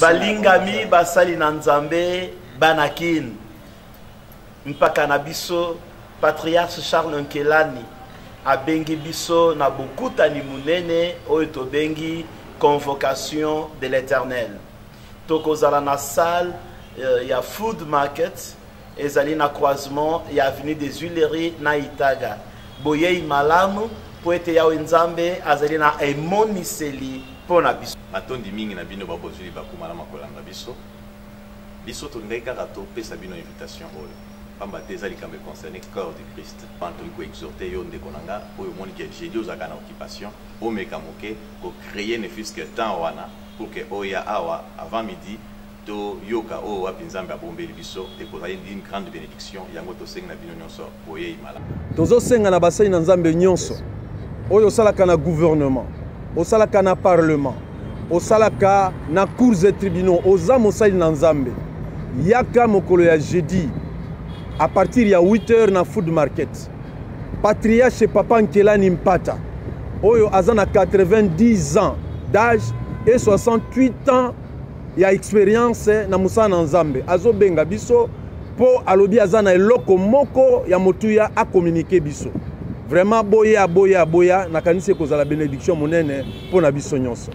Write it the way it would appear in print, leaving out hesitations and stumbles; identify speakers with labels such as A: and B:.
A: balingami basali na nzambe banakin mpaka na biso patriarche Charles Nkelani abengi biso na bokutani munene oyo tobengi convocation de l'Éternel. Tokozala na salle ya food market ezali na croisement ya avenue des Huileries na Itaga. Boyei malamu po ete ya nzambe azali na emoniseli pona biso.
B: Matondi mingi na bino babozuli bakumala makolanga biso. Biso tondai kaka topesa bino invitation oyo. Pamba teza likambe concerné corps de Christ. Pantoli ko exhorter yo ndeko nanga oyo moni ke jeudi ozaka na occupation o meka moke ko créer ne fût que temps wana pour que oya awa avant midi to yoka o wapi nzambe abombeli biso et pour une grande bénédiction yango to senga na bino nyonso boye imala.
C: Tozo senga na basai na nzambe nyonso oyo salaka na gouvernement, o salaka na parlement, o salaka na cours et tribunaux, oza mosali na nzambe. Yaka mokolo ya jeudi à partir ya 8h na food market. Patriarche Papa Nkelani Mpata oyo azana 90 ans d'âge et 68 ans ya expérience na musana na nzambe. Azo benga biso po alobi azana eloko moko ya motuya a communiquer biso. Vraiment boya na kanise kozala bénédiction monene po na biso nyonso.